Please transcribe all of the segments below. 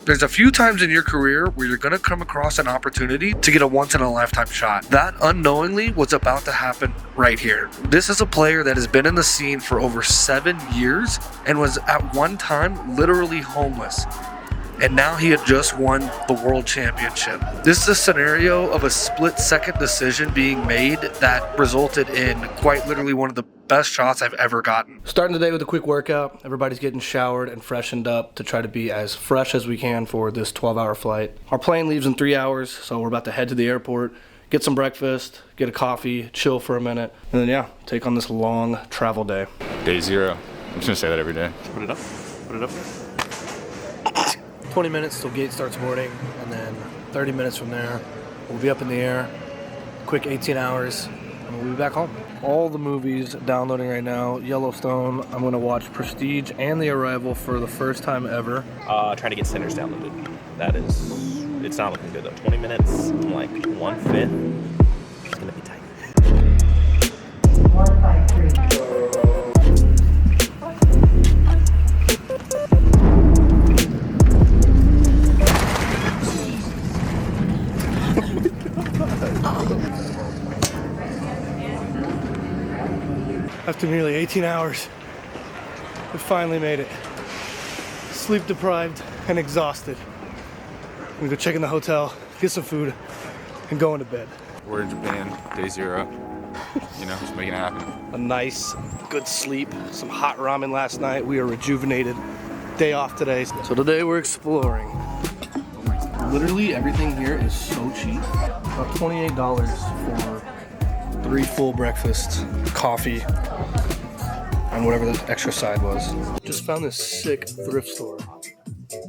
There's a few times in your career where you're gonna come across an opportunity to get a once-in-a-lifetime shot. That unknowingly was about to happen right here. This is a player that has been in the scene for over 7 years and was at one time literally homeless. And now he had just won the world championship. This is a scenario of a split-second decision being made that resulted in quite literally one of the best shots I've ever gotten. Starting the day with a quick workout. Everybody's getting showered and freshened up to try to be as fresh as we can for this 12-hour flight. Our plane leaves in 3 hours, so we're about to head to the airport, get some breakfast, get a coffee, chill for a minute, and then yeah, take on this long travel day. Day 0. I'm just gonna say that every day. Put it up. Put it up. 20 minutes till gate starts boarding, and then 30 minutes from there, we'll be up in the air, quick 18 hours, and we'll be back home. All the movies downloading right now. Yellowstone, I'm gonna watch Prestige and The Arrival for the first time ever. Trying to get Sinners downloaded. That is, it's not looking good though. 20 minutes, I'm like 1/5. It's gonna be tight. 153. After nearly 18 hours, we finally made it. Sleep deprived and exhausted. I'm gonna go check in the hotel, get some food, and go into bed. We're in Japan, day 0. You know, just making it happen. A nice, good sleep, some hot ramen last night. We are rejuvenated. Day off today. So today we're exploring. Literally everything here is so cheap. About $28 for 3 full breakfasts, coffee, and whatever the extra side was. Just found this sick thrift store,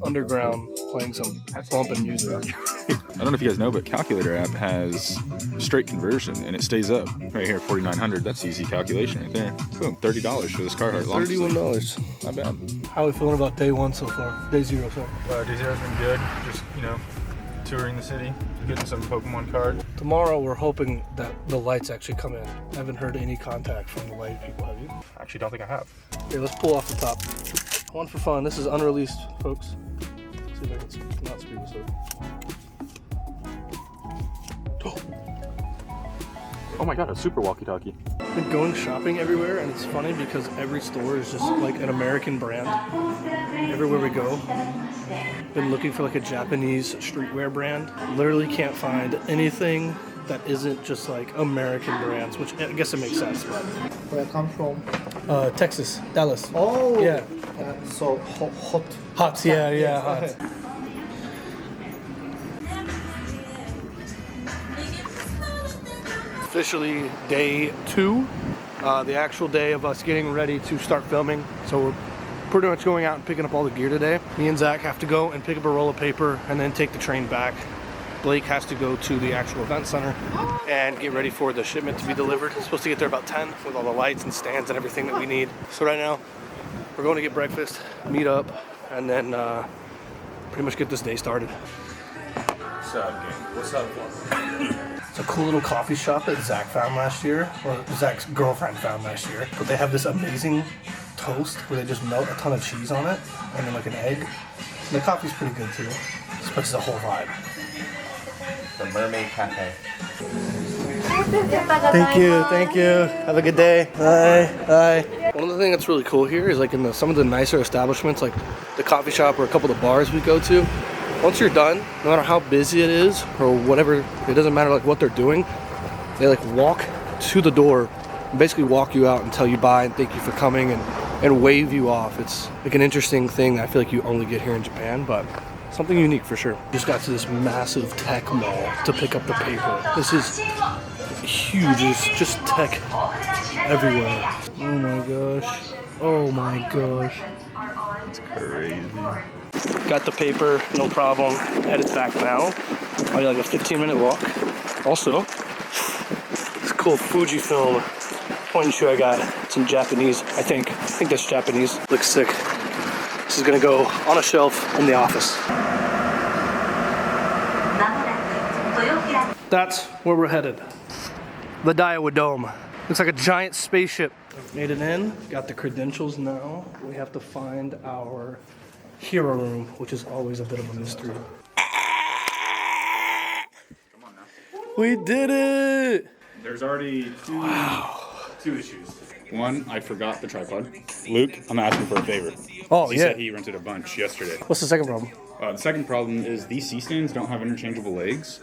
underground, playing some bumping music. I don't know if you guys know, but Calculator app has straight conversion and it stays up. Right here, 4,900. That's easy calculation right there. Boom, $30 for this Carhartt. $31. Not bad. How are we feeling about day 1 so far? Day 0 so far? Day 0's been good. Just, you know, touring the city, getting some Pokemon cards. Tomorrow we're hoping that the lights actually come in. I haven't heard any contact from the light people, have you? I actually don't think I have. Here, let's pull off the top. One for fun. This is unreleased, folks. See if I can not screw this up. Oh my god, a super walkie-talkie. I've been going shopping everywhere, and it's funny because every store is just like an American brand. Everywhere we go. Been looking for like a Japanese streetwear brand. Literally can't find anything that isn't just like American brands, which I guess it makes sense. But Where I come from? Texas, Dallas. Oh, Yeah. So hot. Hot, yeah, hot. Officially day 2, the actual day of us getting ready to start filming. So we're pretty much going out and picking up all the gear today. Me and Zach have to go and pick up a roll of paper and then take the train back. Blake has to go to the actual event center and get ready for the shipment to be delivered. It's supposed to get there about 10 with all the lights and stands and everything that we need. So right now, we're going to get breakfast, meet up, and then pretty much get this day started. What's up, gang? What's up? It's a cool little coffee shop that Zach found last year, or Zach's girlfriend found last year. But they have this amazing toast where they just melt a ton of cheese on it, and then like an egg. And the coffee's pretty good too. This place is a whole vibe. The Mermaid Cafe. Thank you. Have a good day. Bye. One of the things that's really cool here is like in some of the nicer establishments, like the coffee shop or a couple of the bars we go to, once you're done, no matter how busy it is or whatever, it doesn't matter like what they're doing, they like walk to the door and basically walk you out and tell you bye and thank you for coming and wave you off. It's like an interesting thing that I feel like you only get here in Japan, but something unique for sure. Just got to this massive tech mall to pick up the paper. This is huge. It's just tech everywhere. Oh my gosh. Oh my gosh. It's crazy. Got the paper, no problem. Headed back now. Probably like a 15-minute walk. Also, this cool Fujifilm point and shoot I got. It's in Japanese, I think. I think that's Japanese. Looks sick. This is gonna go on a shelf in the office. That's where we're headed. The Daiwa Dome. Looks like a giant spaceship. Made it in. Got the credentials now. We have to find our hero room, which is always a bit of a mystery. We did it! There's already two issues. One, I forgot the tripod. Luke, I'm asking for a favor. Oh, He yeah. said he rented a bunch yesterday. What's the second problem? The second problem is these C-stands don't have interchangeable legs.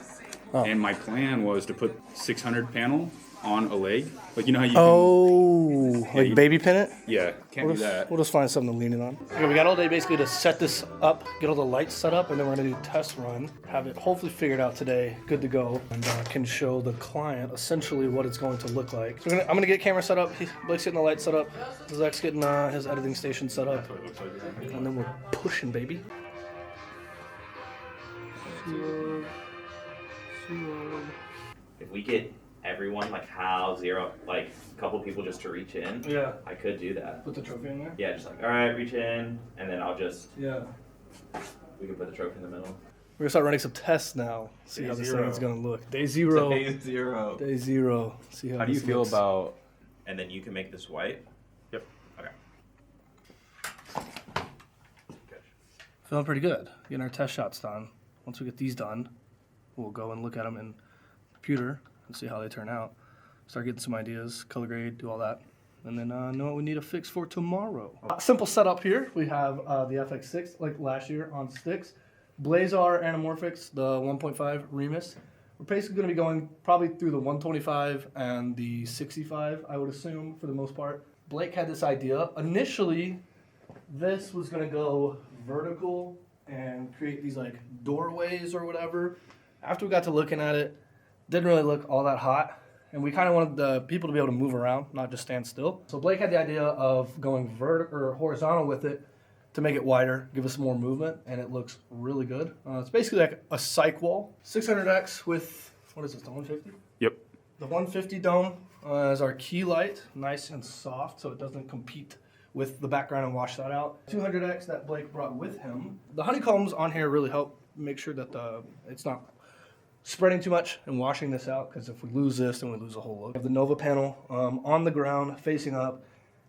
Oh. And my plan was to put 600 panel on a leg. Like, you know how you Like you- baby pin it? Yeah, can't do that. We'll just find something to lean it on. Okay, we got all day basically to set this up, get all the lights set up, and then we're gonna do a test run. Have it hopefully figured out today, good to go, and can show the client essentially what it's going to look like. So I'm gonna get camera set up, Blake's getting the lights set up, Zach's getting his editing station set up, and then we're pushing, baby. If we get everyone like Hal, Zero, like a couple people just to reach in, Yeah. I could do that. Put the trophy in there? Yeah, just like, all right, reach in, and then I'll just, Yeah. we can put the trophy in the middle. We're gonna start running some tests now. See how this zero. thing's gonna look. Day zero. zero. Day zero. See how How do you this feel looks. about... And then you can make this white. Yep. Okay. Feeling pretty good. Getting our test shots done. Once we get these done, we'll go and look at them in the computer and see how they turn out. Start getting some ideas, color grade, do all that. And then know what we need to fix for tomorrow. Simple setup here. We have the FX6, like last year, on sticks. Blazar Anamorphics, the 1.5 Remus. We're basically going to be going probably through the 125 and the 65, I would assume, for the most part. Blake had this idea. Initially, this was going to go vertical and create these like doorways or whatever. After we got to looking at it, didn't really look all that hot. And we kind of wanted the people to be able to move around, not just stand still. So Blake had the idea of going vertical or horizontal with it to make it wider, give us more movement, and it looks really good. It's basically like a cyc wall, 600X with, what is this, the 150? Yep. The 150 dome is our key light, nice and soft, so it doesn't compete with the background and wash that out. 200X that Blake brought with him. The honeycombs on here really help make sure that it's not spreading too much and washing this out, because if we lose this, then we lose the whole look. We have the Nova panel on the ground, facing up.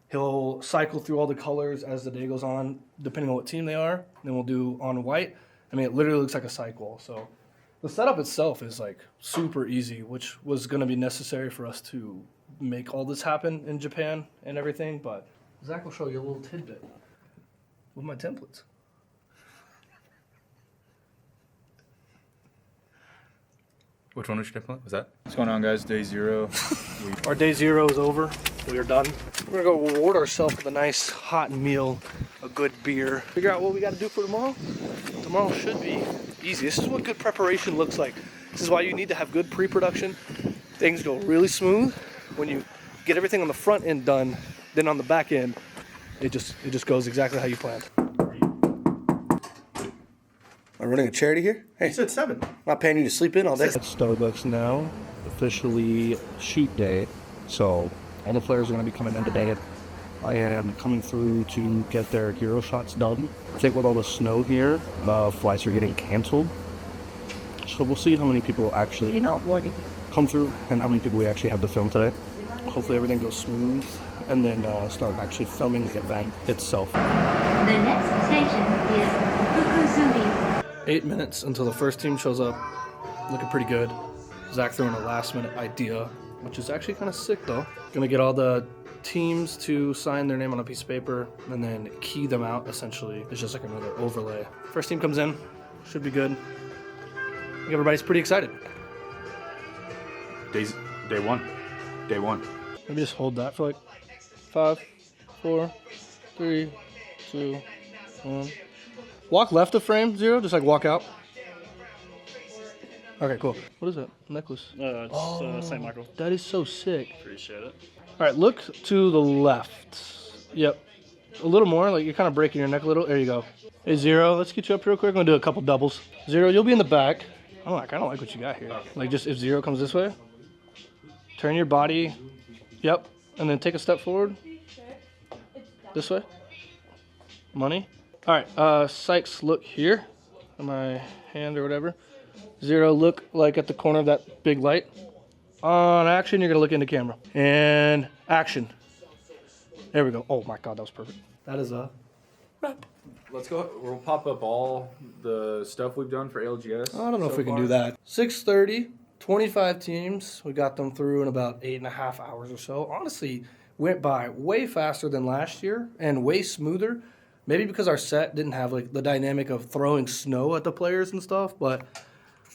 He'll cycle through all the colors as the day goes on, depending on what team they are. Then we'll do on white. I mean, it literally looks like a cycle. So the setup itself is like super easy, which was going to be necessary for us to make all this happen in Japan and everything. But Zach will show you a little tidbit with my templates. Which one was your template? Was that? What's going on, guys? Day zero. Our day zero is over. We are done. We're gonna go reward ourselves with a nice hot meal, a good beer. Figure out what we got to do for tomorrow. Tomorrow should be easy. This is what good preparation looks like. This is why you need to have good pre-production. Things go really smooth when you get everything on the front end done. Then on the back end, it just goes exactly how you planned. I'm running a charity here. Hey, You said 7. not paying you to sleep in all day. It's Starbucks now, officially shoot day. So all the players are going to be coming in today. I am coming through to get their hero shots done. I think with all the snow here, flights are getting canceled. So we'll see how many people actually come through and how many people we actually have to film today. Hopefully everything goes smooth and then start actually filming the event itself. The next station is Fukusumi. 8 minutes until the first team shows up. Looking pretty good. Zach threw in a last minute idea, which is actually kind of sick though. Gonna get all the teams to sign their name on a piece of paper and then key them out essentially. It's just like another overlay. First team comes in, should be good. I think everybody's pretty excited. Day one. Day one. Maybe just hold that for like 5, 4, 3, 2, 1. Walk left of frame, Zero, just like walk out. Okay, cool. What is that? Necklace. It's St. Michael. That is so sick. Appreciate it. All right, look to the left. Yep. A little more, like you're kind of breaking your neck a little. There you go. Hey, Zero, let's get you up real quick. I'm going to do a couple doubles. Zero, you'll be in the back. I kind of like what you got here. Like just if Zero comes this way, turn your body. Yep. And then take a step forward. This way. Money. All right, Sykes, look here. On my hand or whatever. Zero, look like at the corner of that big light. On action, you're gonna look into camera. And action. There we go. Oh my God, that was perfect. That is a Let's go. We'll pop up all the stuff we've done for LGS. I don't know if we can do that. 6:30, 25 teams. We got them through in about 8.5 hours or so. Honestly, went by way faster than last year and way smoother. Maybe because our set didn't have like the dynamic of throwing snow at the players and stuff, but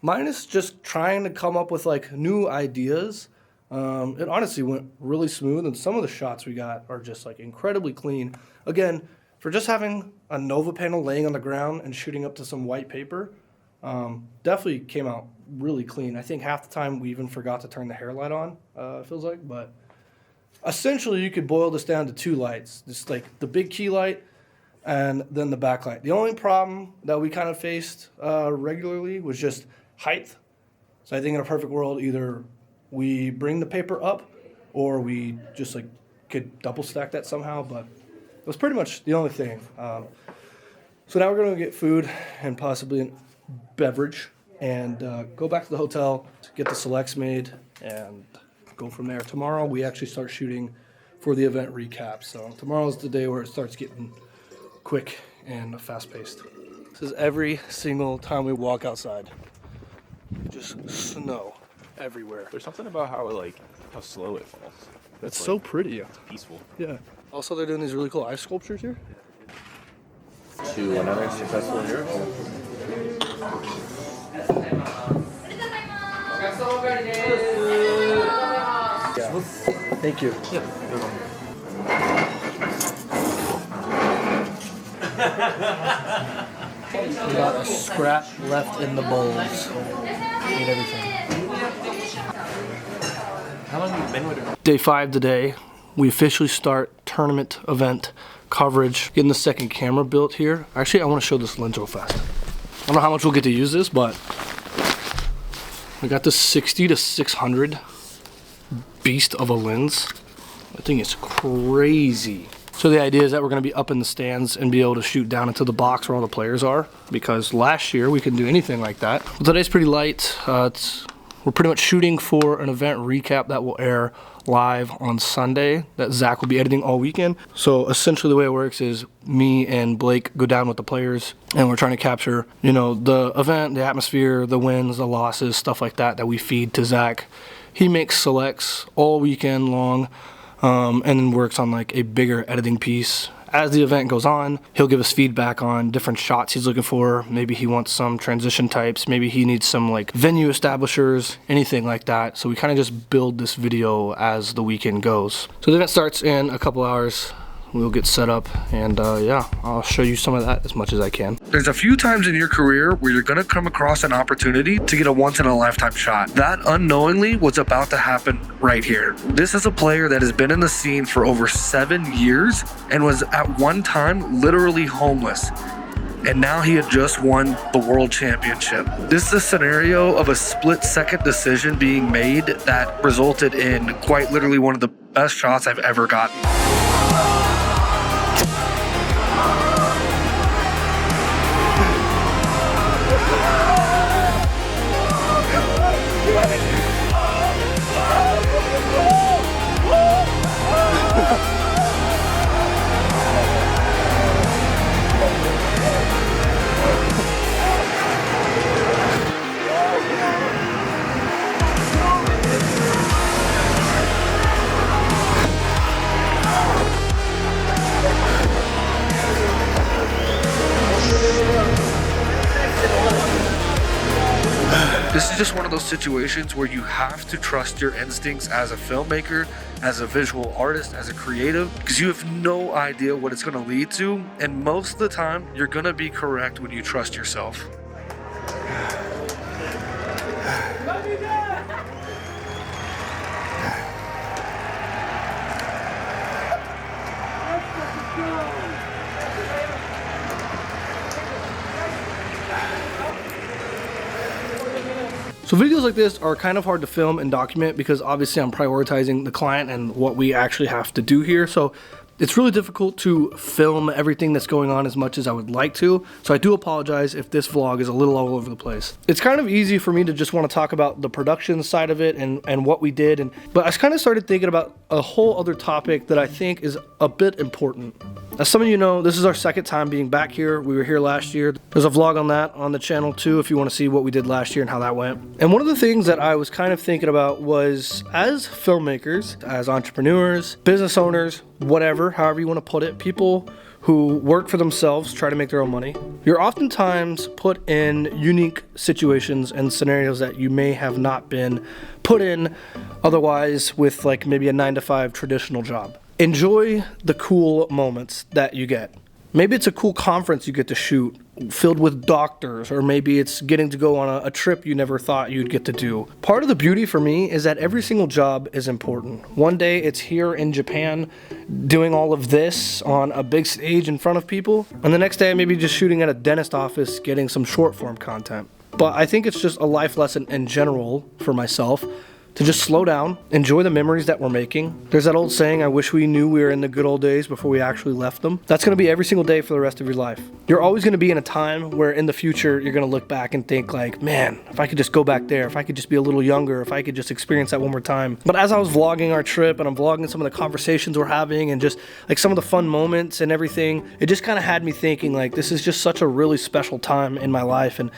minus just trying to come up with like new ideas. It honestly went really smooth, and some of the shots we got are just like incredibly clean. Again, for just having a Nova panel laying on the ground and shooting up to some white paper, definitely came out really clean. I think half the time we even forgot to turn the hair light on, it feels like. But essentially, you could boil this down to 2 lights. Just like the big key light and then the backlight. The only problem that we kind of faced regularly was just height. So I think in a perfect world, either we bring the paper up or we just like could double stack that somehow, but it was pretty much the only thing. So now we're going to get food and possibly a beverage and go back to the hotel to get the selects made and go from there. Tomorrow we actually start shooting for the event recap. So tomorrow's the day where it starts getting quick and fast-paced. This is every single time we walk outside. Just snow everywhere. There's something about how slow it falls. It's so pretty. It's peaceful. Yeah. Also, they're doing these really cool ice sculptures here. To another successful year. Thank you. Not a scrap left in the bowls. Eat everything. How long have you been with her? Day 5 today. We officially start tournament event coverage. Getting the second camera built here. Actually, I want to show this lens real fast. I don't know how much we'll get to use this, but we got this 60 to 600 beast of a lens. I think it's crazy. So the idea is that we're going to be up in the stands and be able to shoot down into the box where all the players are, because last year we couldn't do anything like that. But today's pretty light. We're pretty much shooting for an event recap that will air live on Sunday that Zach will be editing all weekend. So essentially the way it works is me and Blake go down with the players and we're trying to capture, the event, the atmosphere, the wins, the losses, stuff like that we feed to Zach. He makes selects all weekend long. And then works on like a bigger editing piece. As the event goes on, he'll give us feedback on different shots he's looking for. Maybe he wants some transition types. Maybe he needs some like venue establishers, anything like that. So we kind of just build this video as the weekend goes. So the event starts in a couple hours. We'll get set up and yeah, I'll show you some of that as much as I can. There's a few times in your career where you're going to come across an opportunity to get a once-in-a-lifetime shot. That unknowingly was about to happen right here. This is a player that has been in the scene for over 7 years and was at one time literally homeless. And now he had just won the world championship. This is a scenario of a split-second decision being made that resulted in quite literally one of the best shots I've ever gotten. This is just one of those situations where you have to trust your instincts as a filmmaker, as a visual artist, as a creative, because you have no idea what it's going to lead to, and most of the time, you're going to be correct when you trust yourself. So videos like this are kind of hard to film and document because obviously I'm prioritizing the client and what we actually have to do here. So it's really difficult to film everything that's going on as much as I would like to. So I do apologize if this vlog is a little all over the place. It's kind of easy for me to just want to talk about the production side of it and what we did. But I kind of started thinking about a whole other topic that I think is a bit important. As some of you know, this is our second time being back here. We were here last year. There's a vlog on that on the channel too if you want to see what we did last year and how that went. And one of the things that I was kind of thinking about was, as filmmakers, as entrepreneurs, business owners, whatever, however you want to put it, people who work for themselves, try to make their own money, you're oftentimes put in unique situations and scenarios that you may have not been put in otherwise with like maybe a 9-to-5 traditional job. Enjoy the cool moments that you get. Maybe it's a cool conference you get to shoot filled with doctors, or maybe it's getting to go on a trip you never thought you'd get to do. Part of the beauty for me is that every single job is important. One day it's here in Japan doing all of this on a big stage in front of people, and the next day I may be just shooting at a dentist office getting some short form content. But I think it's just a life lesson in general for myself to just slow down, enjoy the memories that we're making. There's that old saying, I wish we knew we were in the good old days before we actually left them. That's gonna be every single day for the rest of your life. You're always gonna be in a time where in the future, you're gonna look back and think like, man, if I could just go back there, if I could just be a little younger, if I could just experience that one more time. But as I was vlogging our trip and I'm vlogging some of the conversations we're having and just like some of the fun moments and everything, it just kind of had me thinking like, this is just such a really special time in my life. And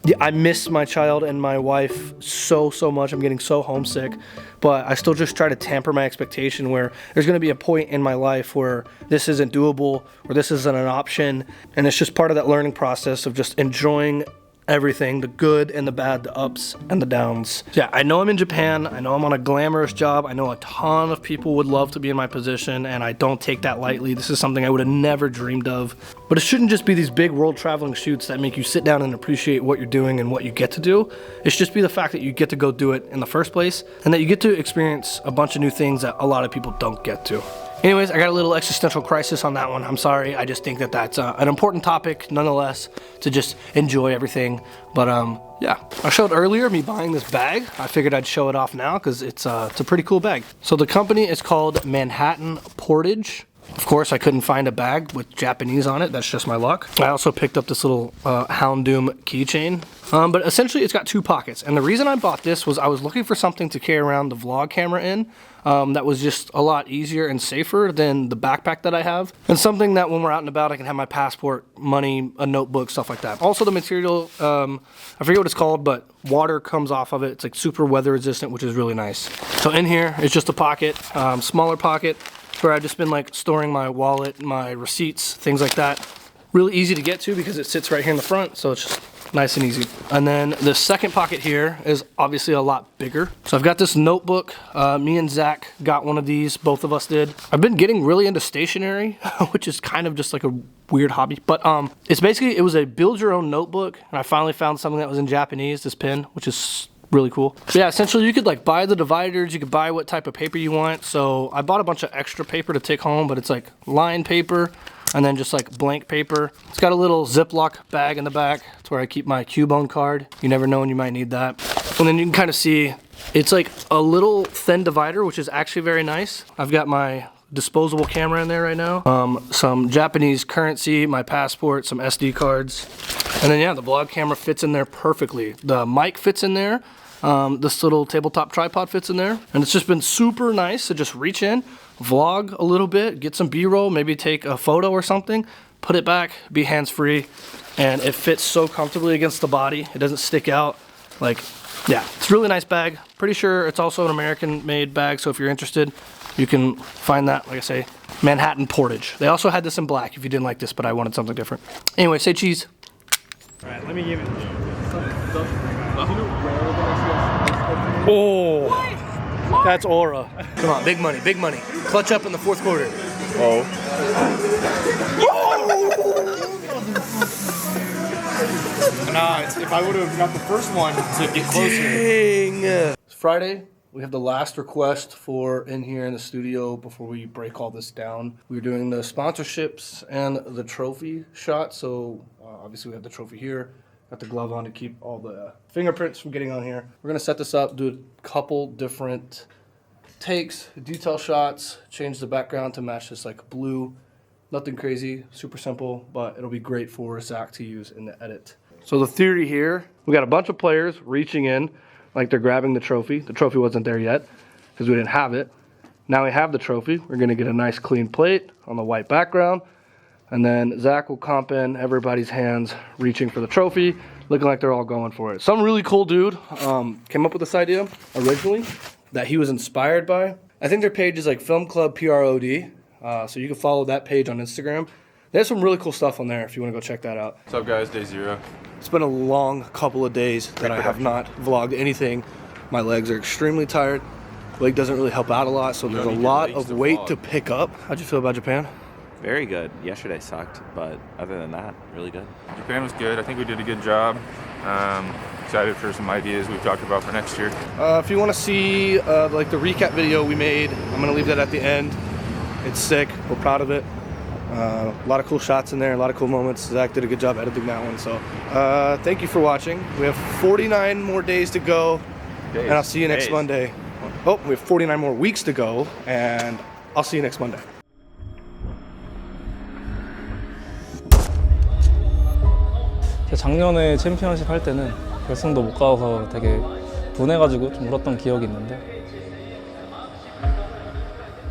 yeah, I miss my child and my wife so much. I'm getting so homesick, but I still just try to tamper my expectation where there's going to be a point in my life where this isn't doable or this isn't an option, and it's just part of that learning process of just enjoying everything, the good and the bad, the ups and the downs. So yeah, I know I'm in Japan. I know I'm on a glamorous job. I know a ton of people would love to be in my position, and I don't take that lightly. This is something I would have never dreamed of. But it shouldn't just be these big world traveling shoots that make you sit down and appreciate what you're doing and what you get to do. It should just be the fact that you get to go do it in the first place, and that you get to experience a bunch of new things that a lot of people don't get to. Anyways, I got a little existential crisis on that one. I'm sorry. I just think that that's an important topic, nonetheless, to just enjoy everything. But yeah, I showed earlier me buying this bag. I figured I'd show it off now because it's a pretty cool bag. So the company is called Manhattan Portage. Of course, I couldn't find a bag with Japanese on it. That's just my luck. I also picked up this little Houndoom keychain. But essentially, it's got 2 pockets. And the reason I bought this was I was looking for something to carry around the vlog camera in that was just a lot easier and safer than the backpack that I have. And something that when we're out and about, I can have my passport, money, a notebook, stuff like that. Also, the material, I forget what it's called, but water comes off of it. It's like super weather resistant, which is really nice. So in here is just a pocket, smaller pocket, where I've just been like storing my wallet, my receipts, things like that. Really easy to get to because it sits right here in the front, so it's just nice and easy. And then the second pocket here is obviously a lot bigger. So I've got this notebook. Me and Zach got one of these, both of us did. I've been getting really into stationery, which is kind of just like a weird hobby. But it's basically, it was a build your own notebook, and I finally found something that was in Japanese, this pen, which is really cool. So yeah, essentially you could like buy the dividers, you could buy what type of paper you want. So I bought a bunch of extra paper to take home, but it's like lined paper and then just like blank paper. It's got a little Ziploc bag in the back. It's where I keep my Cubone card. You never know when you might need that. And then you can kind of see it's like a little thin divider, which is actually very nice. I've got my disposable camera in there right now. Some Japanese currency, my passport, some SD cards. And then yeah, the vlog camera fits in there perfectly. The mic fits in there. This little tabletop tripod fits in there. And it's just been super nice to just reach in, vlog a little bit, get some B-roll, maybe take a photo or something, put it back, be hands-free. And it fits so comfortably against the body. It doesn't stick out. Like, yeah, it's a really nice bag. Pretty sure it's also an American-made bag, so if you're interested, you can find that, like I say, Manhattan Portage. They also had this in black if you didn't like this, but I wanted something different. Anyway, say cheese. All right, let me give it. Oh, that's aura. Come on, big money, big money. Clutch up in the 4th quarter. Oh. Nah, if I would have got the first one to get closer. Dang. It's Friday. We have the last request for in here in the studio before we break all this down. We're doing the sponsorships and the trophy shot. So obviously we have the trophy here. Got the glove on to keep all the fingerprints from getting on here. We're gonna set this up, do a couple different takes, detail shots, change the background to match this like blue. Nothing crazy, super simple, but it'll be great for Zach to use in the edit. So the theory here, we got a bunch of players reaching in like they're grabbing the trophy. The trophy wasn't there yet because we didn't have it. Now we have the trophy. We're gonna get a nice clean plate on the white background. And then Zach will comp in everybody's hands reaching for the trophy, looking like they're all going for it. Some really cool dude came up with this idea originally that he was inspired by. I think their page is like Film Club PROD, so you can follow that page on Instagram. They have some really cool stuff on there if you want to go check that out. What's up, guys? Day 0. It's been a long couple of days that I have not vlogged anything. My legs are extremely tired. Leg doesn't really help out a lot, so there's a lot of weight to pick up. How'd you feel about Japan? Very good. Yesterday sucked, but other than that, really good. Japan was good. I think we did a good job. Excited for some ideas we've talked about for next year. If you want to see like the recap video we made, I'm gonna leave that at the end. It's sick. We're proud of it. A lot of cool shots in there, a lot of cool moments. Zach did a good job editing that one. So thank you for watching. We have 49 more days to go, and I'll see you next Monday. Oh, we have 49 more weeks to go, and I'll see you next Monday. 작년에 챔피언십 할 때는 결승도 못 가서 되게 분해가지고 좀 울었던 기억이 있는데.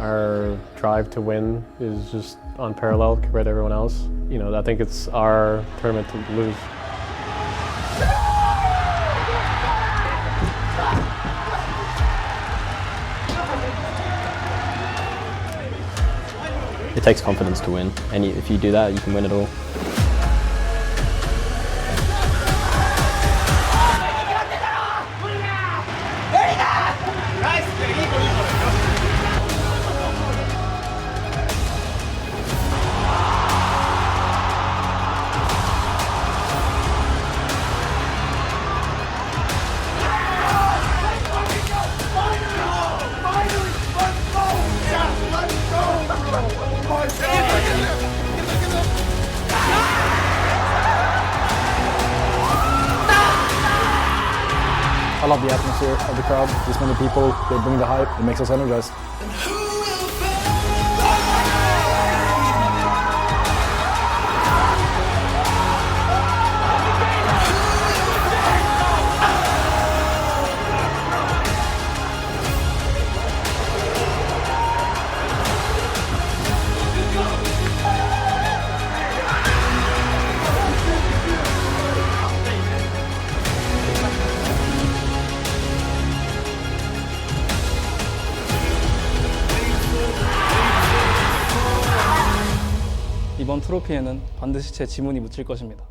Our drive to win is just unparalleled compared to everyone else. You know, I think it's our tournament to lose. It takes confidence to win, and if you do that, you can win it all. I love the atmosphere of the crowd. These many people, they bring the hype. It makes us energized. 이번 트로피에는 반드시 제 지문이 묻힐 것입니다.